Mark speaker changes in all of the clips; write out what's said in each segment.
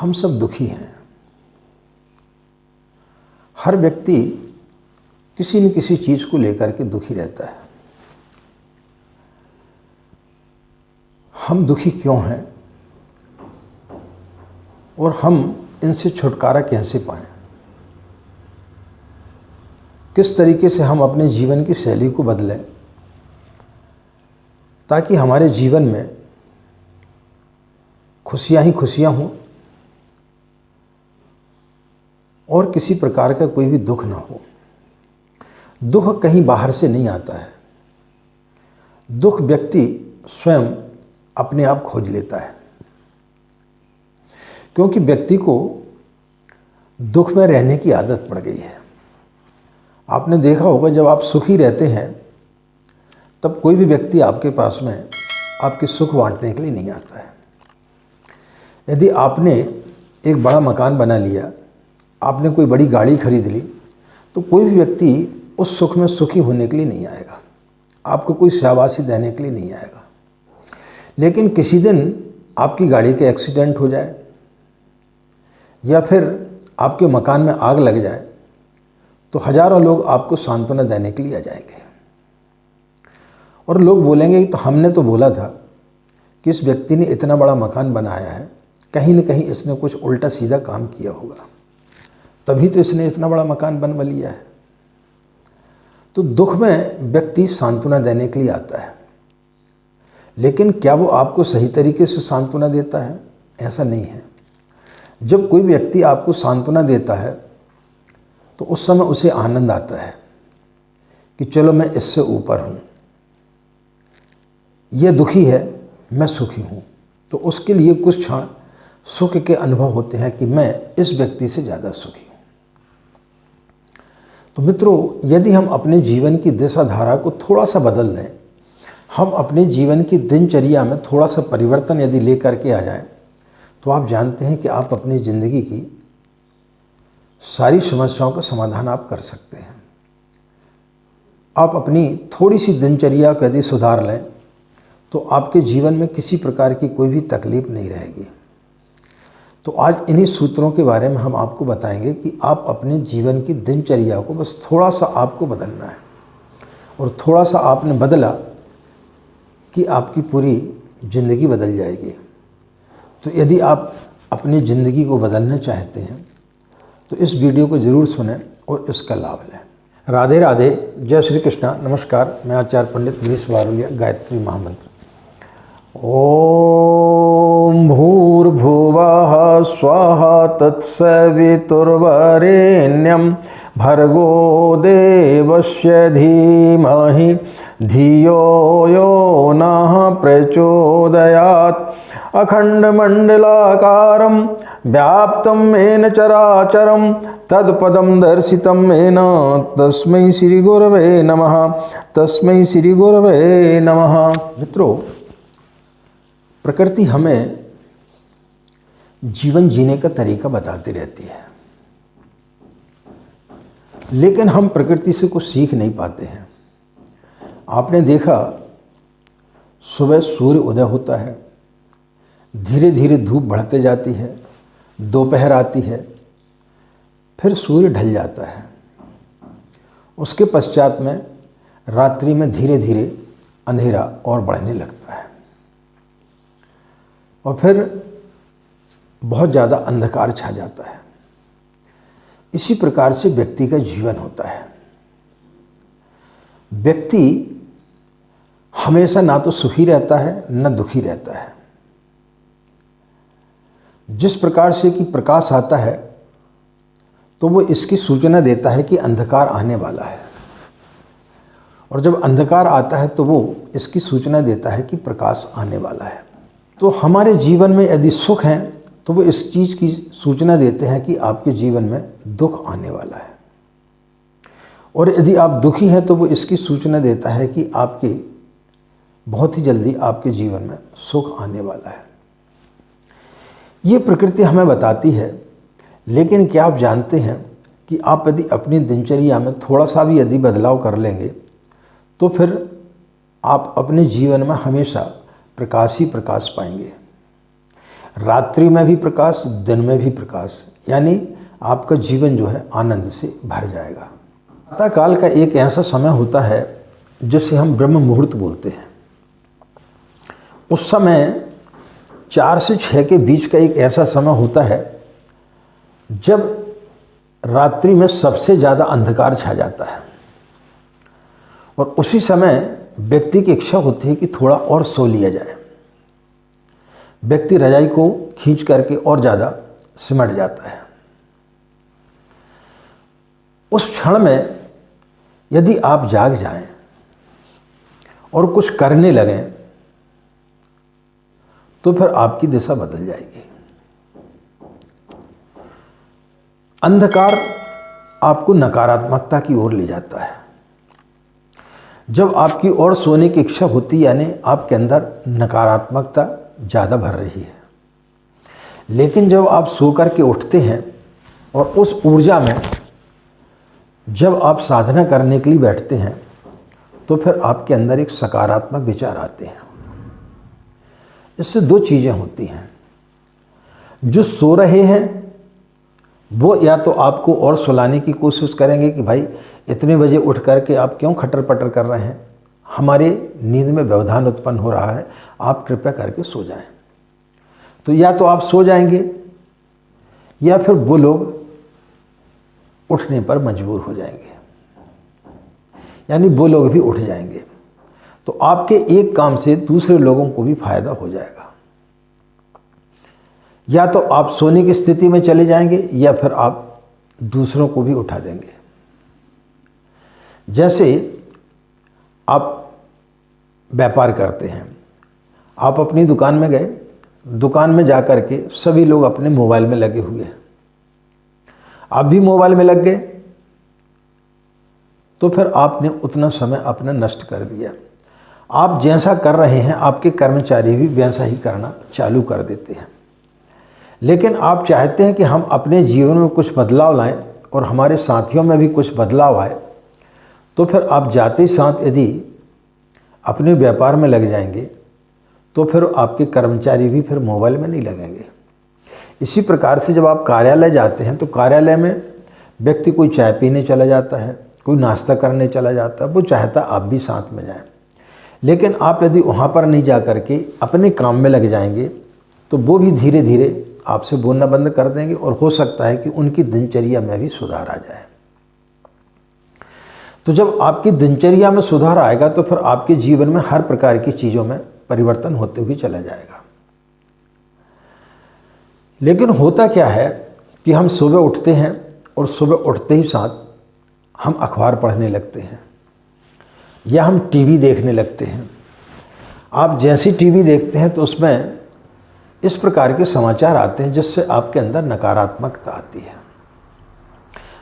Speaker 1: हम सब दुखी हैं। हर व्यक्ति किसी न किसी चीज़ को लेकर के दुखी रहता है। हम दुखी क्यों हैं और हम इनसे छुटकारा कैसे पाएं? किस तरीके से हम अपने जीवन की शैली को बदलें ताकि हमारे जीवन में खुशियां ही खुशियां हों और किसी प्रकार का कोई भी दुख ना हो। दुख कहीं बाहर से नहीं आता है। दुख व्यक्ति स्वयं अपने आप खोज लेता है, क्योंकि व्यक्ति को दुख में रहने की आदत पड़ गई है। आपने देखा होगा, जब आप सुखी रहते हैं तब कोई भी व्यक्ति आपके पास में आपके सुख बांटने के लिए नहीं आता है। यदि आपने एक बड़ा मकान बना लिया, आपने कोई बड़ी गाड़ी खरीद ली, तो कोई भी व्यक्ति उस सुख में सुखी होने के लिए नहीं आएगा, आपको कोई शाबाशी देने के लिए नहीं आएगा। लेकिन किसी दिन आपकी गाड़ी का एक्सीडेंट हो जाए या फिर आपके मकान में आग लग जाए तो हजारों लोग आपको सांत्वना देने के लिए आ जाएंगे और लोग बोलेंगे कि तो हमने तो बोला था कि इस व्यक्ति ने इतना बड़ा मकान बनाया है, कहीं न कहीं इसने कुछ उल्टा सीधा काम किया होगा, तभी तो इसने इतना बड़ा मकान बनवा लिया है। तो दुख में व्यक्ति सांत्वना देने के लिए आता है, लेकिन क्या वो आपको सही तरीके से सांत्वना देता है? ऐसा नहीं है। जब कोई व्यक्ति आपको सांत्वना देता है तो उस समय उसे आनंद आता है कि चलो मैं इससे ऊपर हूँ, ये दुखी है मैं सुखी हूँ। तो उसके लिए कुछ क्षण सुख के अनुभव होते हैं कि मैं इस व्यक्ति से ज़्यादा सुखी हूँ। तो मित्रों, यदि हम अपने जीवन की दिशा धारा को थोड़ा सा बदल दें, हम अपने जीवन की दिनचर्या में थोड़ा सा परिवर्तन यदि लेकर के आ जाएं, तो आप जानते हैं कि आप अपनी ज़िंदगी की सारी समस्याओं का समाधान आप कर सकते हैं। आप अपनी थोड़ी सी दिनचर्या को यदि सुधार लें तो आपके जीवन में किसी प्रकार की कोई भी तकलीफ नहीं रहेगी। तो आज इन्हीं सूत्रों के बारे में हम आपको बताएंगे कि आप अपने जीवन की दिनचर्या को बस थोड़ा सा आपको बदलना है, और थोड़ा सा आपने बदला कि आपकी पूरी ज़िंदगी बदल जाएगी। तो यदि आप अपनी ज़िंदगी को बदलना चाहते हैं तो इस वीडियो को ज़रूर सुनें और इसका लाभ लें। राधे राधे, जय श्री कृष्णा, नमस्कार। मैं आचार्य पंडित गिरीश वारुलिया, गायत्री महामंत्र। ओम भूर्भुवः स्वः तत्सवितुर्वरेण्यं भर्गो देवस्य धीमहि धियो यो नः प्रचोदयात्। अखण्डमण्डलाकारं व्याप्तं येन चराचरं तत्पदं दर्शितं येन तस्मै श्री गुरवे नमः, तस्मै श्री गुरवे नमः। मित्रों, प्रकृति हमें जीवन जीने का तरीका बताती रहती है, लेकिन हम प्रकृति से कुछ सीख नहीं पाते हैं। आपने देखा, सुबह सूर्य उदय होता है, धीरे धीरे धूप बढ़ते जाती है, दोपहर आती है, फिर सूर्य ढल जाता है। उसके पश्चात में रात्रि में धीरे धीरे अंधेरा और बढ़ने लगता है और फिर बहुत ज़्यादा अंधकार छा जाता है। इसी प्रकार से व्यक्ति का जीवन होता है। व्यक्ति हमेशा ना तो सुखी रहता है न दुखी रहता है। जिस प्रकार से कि प्रकाश आता है तो वो इसकी सूचना देता है कि अंधकार आने वाला है, और जब अंधकार आता है तो वो इसकी सूचना देता है कि प्रकाश आने वाला है। तो हमारे जीवन में यदि सुख है तो वो इस चीज़ की सूचना देते हैं कि आपके जीवन में दुख आने वाला है, और यदि आप दुखी हैं तो वो इसकी सूचना देता है कि आपके बहुत ही जल्दी आपके जीवन में सुख आने वाला है। ये प्रकृति हमें बताती है, लेकिन क्या आप जानते हैं कि आप यदि अपनी दिनचर्या में थोड़ा सा भी यदि बदलाव कर लेंगे तो फिर आप अपने जीवन में हमेशा प्रकाश ही प्रकाश पाएंगे। रात्रि में भी प्रकाश, दिन में भी प्रकाश, यानी आपका जीवन जो है आनंद से भर जाएगा। प्रातः काल का एक ऐसा समय होता है जिसे हम ब्रह्म मुहूर्त बोलते हैं। उस समय 4 से 6 के बीच का एक ऐसा समय होता है जब रात्रि में सबसे ज़्यादा अंधकार छा जाता है, और उसी समय व्यक्ति की इच्छा होती है कि थोड़ा और सो लिया जाए। व्यक्ति रजाई को खींच करके और ज़्यादा सिमट जाता है। उस क्षण में यदि आप जाग जाएं और कुछ करने लगें तो फिर आपकी दिशा बदल जाएगी। अंधकार आपको नकारात्मकता की ओर ले जाता है। जब आपकी और सोने की इच्छा होती है, यानी आपके अंदर नकारात्मकता ज़्यादा भर रही है। लेकिन जब आप सो कर के उठते हैं और उस ऊर्जा में जब आप साधना करने के लिए बैठते हैं तो फिर आपके अंदर एक सकारात्मक विचार आते हैं। इससे 2 चीज़ें होती हैं। जो सो रहे हैं वो या तो आपको और सुलाने की कोशिश करेंगे कि भाई इतने बजे उठ करके आप क्यों खटर पटर कर रहे हैं, हमारे नींद में व्यवधान उत्पन्न हो रहा है, आप कृपया करके सो जाएं। तो या तो आप सो जाएंगे या फिर वो लोग उठने पर मजबूर हो जाएंगे, यानी वो लोग भी उठ जाएंगे। तो आपके एक काम से दूसरे लोगों को भी फायदा हो जाएगा। या तो आप सोने की स्थिति में चले जाएंगे या फिर आप दूसरों को भी उठा देंगे। जैसे आप व्यापार करते हैं, आप अपनी दुकान में गए, दुकान में जाकर के सभी लोग अपने मोबाइल में लगे हुए हैं, आप भी मोबाइल में लग गए, तो फिर आपने उतना समय अपना नष्ट कर दिया। आप जैसा कर रहे हैं आपके कर्मचारी भी वैसा ही करना चालू कर देते हैं। लेकिन आप चाहते हैं कि हम अपने जीवन में कुछ बदलाव लाएं और हमारे साथियों में भी कुछ बदलाव आए, तो फिर आप जाते साथ यदि अपने व्यापार में लग जाएंगे तो फिर आपके कर्मचारी भी फिर मोबाइल में नहीं लगेंगे। इसी प्रकार से जब आप कार्यालय जाते हैं तो कार्यालय में व्यक्ति कोई चाय पीने चला जाता है, कोई नाश्ता करने चला जाता है, वो चाहता आप भी साथ में जाएं। लेकिन आप यदि वहाँ पर नहीं जा कर के अपने काम में लग जाएंगे तो वो भी धीरे धीरे आपसे बोलना बंद कर देंगे और हो सकता है कि उनकी दिनचर्या में भी सुधार आ जाए। तो जब आपकी दिनचर्या में सुधार आएगा तो फिर आपके जीवन में हर प्रकार की चीज़ों में परिवर्तन होते हुए चला जाएगा। लेकिन होता क्या है कि हम सुबह उठते हैं और सुबह उठते ही साथ हम अखबार पढ़ने लगते हैं या हम टीवी देखने लगते हैं। आप जैसी टीवी देखते हैं तो उसमें इस प्रकार के समाचार आते हैं जिससे आपके अंदर नकारात्मकता आती है,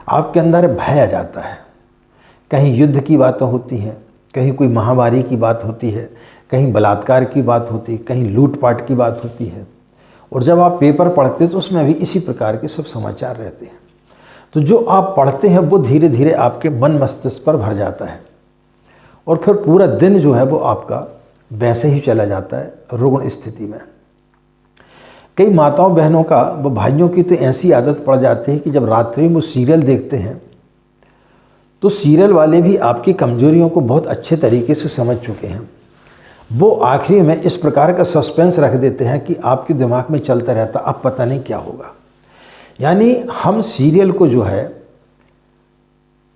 Speaker 1: आपके अंदर भय आ जाता है। कहीं युद्ध की बातें होती हैं, कहीं कोई महामारी की बात होती है, कहीं बलात्कार की बात होती है, कहीं लूटपाट की बात होती है। और जब आप पेपर पढ़ते हैं तो उसमें भी इसी प्रकार के सब समाचार रहते हैं। तो जो आप पढ़ते हैं वो धीरे धीरे आपके मन मस्तिष्क पर भर जाता है और फिर पूरा दिन जो है वो आपका वैसे ही चला जाता है रुग्ण स्थिति में। कई माताओं बहनों का वो भाइयों की तो ऐसी आदत पड़ जाती है कि जब रात्रि में वो सीरियल देखते हैं तो सीरियल वाले भी आपकी कमजोरियों को बहुत अच्छे तरीके से समझ चुके हैं। वो आखिरी में इस प्रकार का सस्पेंस रख देते हैं कि आपके दिमाग में चलता रहता अब पता नहीं क्या होगा। यानी हम सीरियल को जो है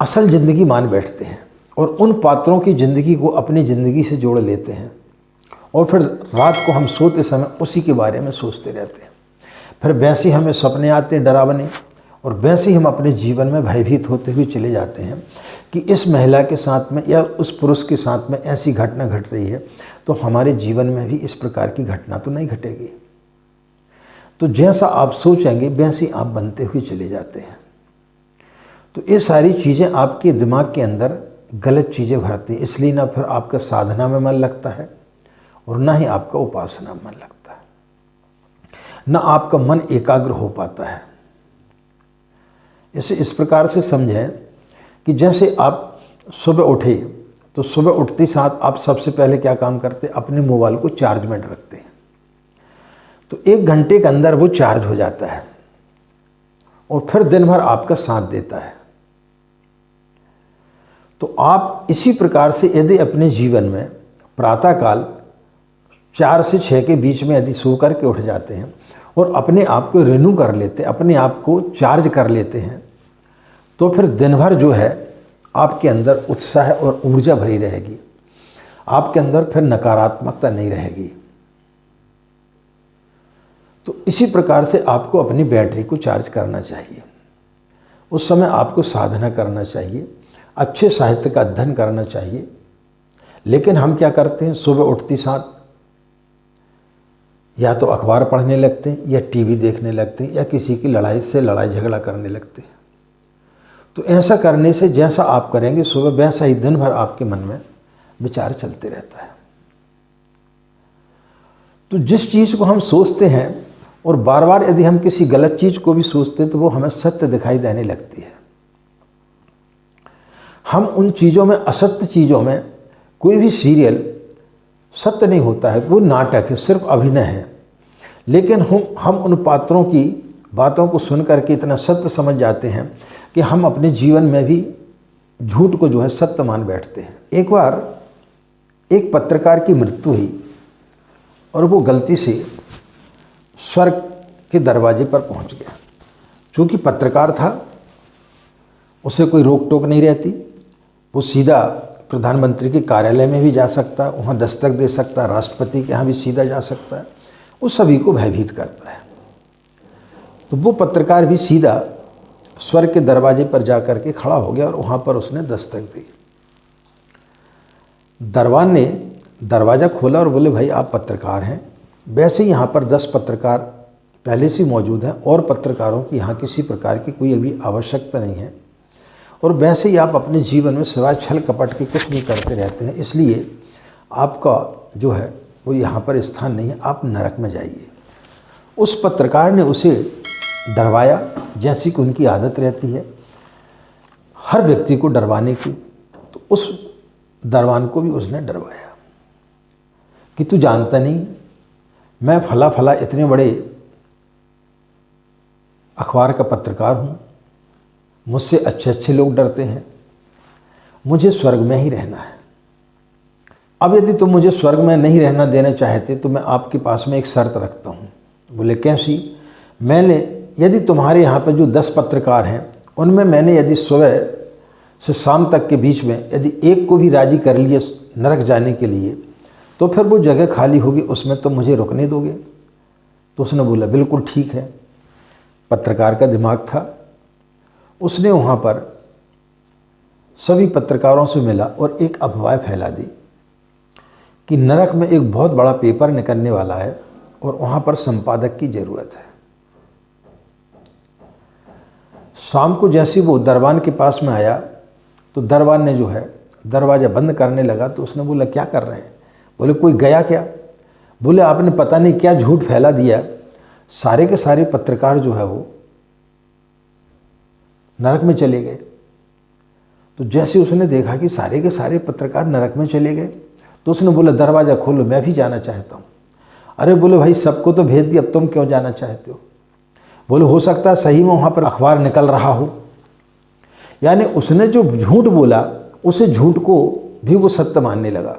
Speaker 1: असल ज़िंदगी मान बैठते हैं और उन पात्रों की ज़िंदगी को अपनी ज़िंदगी से जोड़ लेते हैं और फिर रात को हम सोते समय उसी के बारे में सोचते रहते हैं। फिर वैसे ही हमें सपने आते हैं डरावने और वैसे ही हम अपने जीवन में भयभीत होते हुए चले जाते हैं कि इस महिला के साथ में या उस पुरुष के साथ में ऐसी घटना घट रही है तो हमारे जीवन में भी इस प्रकार की घटना तो नहीं घटेगी। तो जैसा आप सोचेंगे वैसे आप बनते हुए चले जाते हैं। तो ये सारी चीज़ें आपके दिमाग के अंदर गलत चीज़ें भरती हैं, इसलिए ना फिर आपका साधना में मन लगता है और ना ही आपका उपासना में मन लगता है, ना आपका मन एकाग्र हो पाता है। इसे इस प्रकार से समझें कि जैसे आप सुबह उठे तो सुबह उठते साथ आप सबसे पहले क्या काम करते हैं, अपने मोबाइल को चार्ज में रखते हैं। तो 1 घंटे के अंदर वो चार्ज हो जाता है और फिर दिन भर आपका साथ देता है। तो आप इसी प्रकार से यदि अपने जीवन में प्रातःकाल 4 से 6 के बीच में यदि सो करके उठ जाते हैं और अपने आप को रिन्यू कर लेते, अपने आप को चार्ज कर लेते हैं, तो फिर दिन भर जो है आपके अंदर उत्साह और ऊर्जा भरी रहेगी, आपके अंदर फिर नकारात्मकता नहीं रहेगी। तो इसी प्रकार से आपको अपनी बैटरी को चार्ज करना चाहिए। उस समय आपको साधना करना चाहिए, अच्छे साहित्य का अध्ययन करना चाहिए। लेकिन हम क्या करते हैं, सुबह उठती साथ या तो अखबार पढ़ने लगते हैं या टीवी देखने लगते हैं या किसी की लड़ाई झगड़ा करने लगते हैं। तो ऐसा करने से जैसा आप करेंगे सुबह, वैसा ही दिन भर आपके मन में विचार चलते रहता है। तो जिस चीज़ को हम सोचते हैं और बार बार यदि हम किसी गलत चीज़ को भी सोचते हैं तो वो हमें सत्य दिखाई देने लगती है। हम उन चीज़ों में, असत्य चीज़ों में, कोई भी सीरियल सत्य नहीं होता है, वो नाटक है, सिर्फ अभिनय है। लेकिन हम उन पात्रों की बातों को सुन करके इतना सत्य समझ जाते हैं कि हम अपने जीवन में भी झूठ को जो है सत्य मान बैठते हैं। एक बार एक पत्रकार की मृत्यु हुई और वो गलती से स्वर्ग के दरवाजे पर पहुंच गया। चूँकि पत्रकार था, उसे कोई रोक टोक नहीं रहती, वो सीधा प्रधानमंत्री के कार्यालय में भी जा सकता है, वहाँ दस्तक दे सकता है, राष्ट्रपति के यहाँ भी सीधा जा सकता है, वो सभी को भयभीत करता है। तो वो पत्रकार भी सीधा स्वर्ग के दरवाजे पर जा कर के खड़ा हो गया और वहाँ पर उसने दस्तक दी। दरबान ने दरवाज़ा खोला और बोले, भाई आप पत्रकार हैं। वैसे यहाँ पर 10 पत्रकार पहले से मौजूद हैं और पत्रकारों की यहाँ किसी प्रकार की कोई अभी आवश्यकता नहीं है, और वैसे ही आप अपने जीवन में सिवाय छल कपट के कुछ नहीं करते रहते हैं, इसलिए आपका जो है वो यहाँ पर स्थान नहीं है, आप नरक में जाइए। उस पत्रकार ने उसे डरवाया, जैसी कि उनकी आदत रहती है हर व्यक्ति को डरवाने की। तो उस दरबान को भी उसने डरवाया कि तू जानता नहीं, मैं फला फला इतने बड़े अखबार का पत्रकार हूँ, मुझसे अच्छे अच्छे लोग डरते हैं, मुझे स्वर्ग में ही रहना है। अब यदि तुम मुझे स्वर्ग में नहीं रहना देना चाहते तो मैं आपके पास में एक शर्त रखता हूँ। बोले कैसी? मैंने यदि तुम्हारे यहाँ पर जो 10 पत्रकार हैं उनमें मैंने यदि सुबह से शाम तक के बीच में यदि एक को भी राजी कर लिया नरक जाने के लिए, तो फिर वो जगह खाली होगी, उसमें तो मुझे रुकने दोगे? तो उसने बोला बिल्कुल ठीक है। पत्रकार का दिमाग था, उसने वहाँ पर सभी पत्रकारों से मिला और एक अफवाह फैला दी कि नरक में एक बहुत बड़ा पेपर निकलने वाला है और वहाँ पर संपादक की ज़रूरत है। शाम को जैसे वो दरबान के पास में आया तो दरबान ने जो है दरवाज़ा बंद करने लगा। तो उसने बोला क्या कर रहे हैं? बोले कोई गया क्या? बोले आपने पता नहीं क्या झूठ फैला दिया, सारे के सारे पत्रकार जो है वो नरक में चले गए। तो जैसे उसने देखा कि सारे के सारे पत्रकार नरक में चले गए तो उसने बोला दरवाज़ा खोलो, मैं भी जाना चाहता हूँ। अरे बोले भाई सबको तो भेज दिया, अब तुम क्यों जाना चाहते हो? बोले हो सकता है सही में वहाँ पर अखबार निकल रहा हो। यानी उसने जो झूठ बोला उसे झूठ को भी वो सत्य मानने लगा।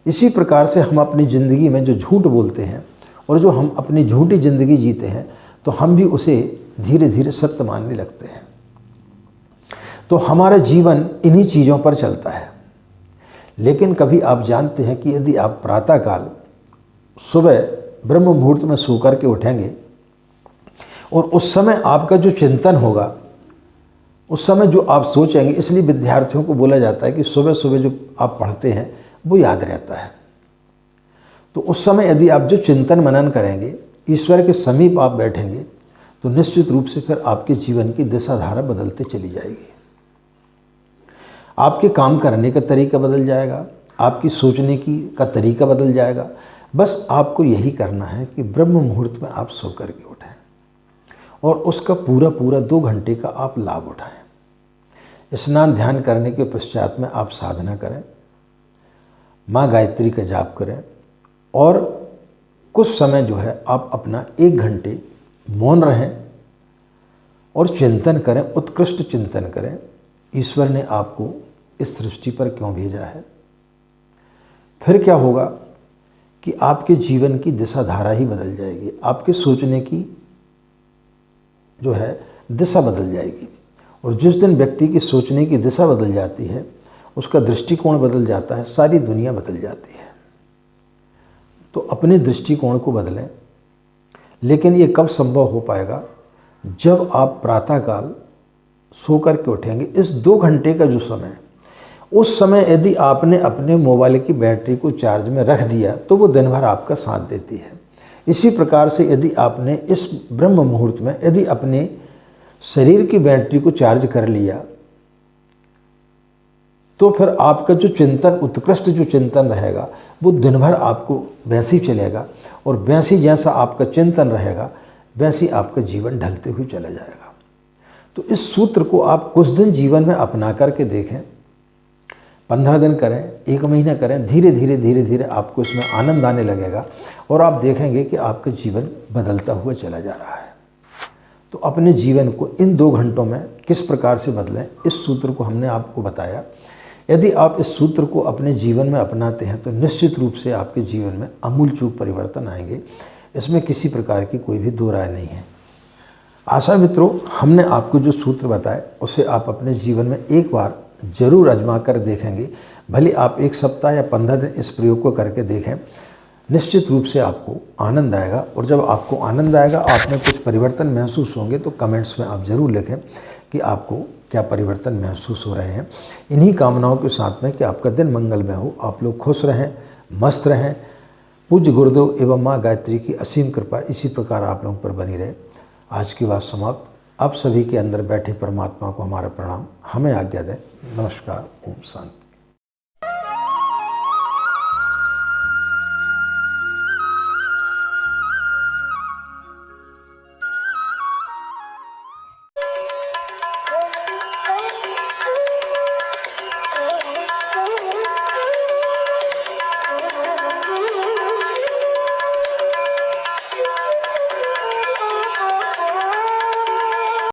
Speaker 1: इसी प्रकार से हम अपनी ज़िंदगी में जो झूठ बोलते हैं और जो हम अपनी झूठी ज़िंदगी जीते हैं तो हम भी उसे धीरे धीरे सत्य मानने लगते हैं। तो हमारा जीवन इन्हीं चीज़ों पर चलता है। लेकिन कभी आप जानते हैं कि यदि आप प्रातःकाल सुबह ब्रह्म मुहूर्त में सो कर के उठेंगे और उस समय आपका जो चिंतन होगा, उस समय जो आप सोचेंगे, इसलिए विद्यार्थियों को बोला जाता है कि सुबह सुबह जो आप पढ़ते हैं वो याद रहता है। तो उस समय यदि आप जो चिंतन मनन करेंगे, ईश्वर के समीप आप बैठेंगे, तो निश्चित रूप से फिर आपके जीवन की दिशा धारा बदलते चली जाएगी। आपके काम करने का तरीका बदल जाएगा, आपकी सोचने की का तरीका बदल जाएगा। बस आपको यही करना है कि ब्रह्म मुहूर्त में आप सो कर के उठें और उसका पूरा पूरा 2 घंटे का आप लाभ उठाएं। स्नान ध्यान करने के पश्चात में आप साधना करें, माँ गायत्री का जाप करें और कुछ समय जो है आप अपना 1 घंटे मौन रहें और चिंतन करें, उत्कृष्ट चिंतन करें, ईश्वर ने आपको इस सृष्टि पर क्यों भेजा है। फिर क्या होगा कि आपके जीवन की दिशा धारा ही बदल जाएगी, आपके सोचने की जो है दिशा बदल जाएगी। और जिस दिन व्यक्ति की सोचने की दिशा बदल जाती है, उसका दृष्टिकोण बदल जाता है, सारी दुनिया बदल जाती है। तो अपने दृष्टिकोण को बदलें। लेकिन ये कब संभव हो पाएगा? जब आप प्रातःकाल सो कर के उठेंगे। इस 2 घंटे का जो समय है, उस समय यदि आपने अपने मोबाइल की बैटरी को चार्ज में रख दिया तो वो दिन भर आपका साथ देती है। इसी प्रकार से यदि आपने इस ब्रह्म मुहूर्त में यदि अपने शरीर की बैटरी को चार्ज कर लिया तो फिर आपका जो चिंतन, उत्कृष्ट जो चिंतन रहेगा, वो दिन भर आपको वैसे ही चलेगा। और वैसे जैसा आपका चिंतन रहेगा वैसे आपका जीवन ढलते हुए चला जाएगा। तो इस सूत्र को आप कुछ दिन जीवन में अपना करके देखें। 15 दिन करें, 1 महीना करें, धीरे धीरे आपको इसमें आनंद आने लगेगा और आप देखेंगे कि आपका जीवन बदलता हुआ चला जा रहा है। तो अपने जीवन को इन 2 घंटों में किस प्रकार से बदलें, इस सूत्र को हमने आपको बताया। यदि आप इस सूत्र को अपने जीवन में अपनाते हैं तो निश्चित रूप से आपके जीवन में आमूल चूल परिवर्तन आएंगे। इसमें किसी प्रकार की कोई भी दो राय नहीं है। आशा मित्रों, हमने आपको जो सूत्र बताए उसे आप अपने जीवन में एक बार जरूर आजमा कर देखेंगे। भले आप 1 सप्ताह या 15 दिन इस प्रयोग को करके देखें, निश्चित रूप से आपको आनंद आएगा। और जब आपको आनंद आएगा, आप में कुछ परिवर्तन महसूस होंगे, तो कमेंट्स में आप ज़रूर लिखें कि आपको क्या परिवर्तन महसूस हो रहे हैं। इन्हीं कामनाओं के साथ में कि आपका दिन मंगलमय हो, आप लोग खुश रहें, मस्त रहें। पूज्य गुरुदेव एवं माँ गायत्री की असीम कृपा इसी प्रकार आप लोगों पर बनी रहे। आज की बात समाप्त। आप सभी के अंदर बैठे परमात्मा को हमारा प्रणाम। हमें आज्ञा दें। नमस्कार। ओम शांति।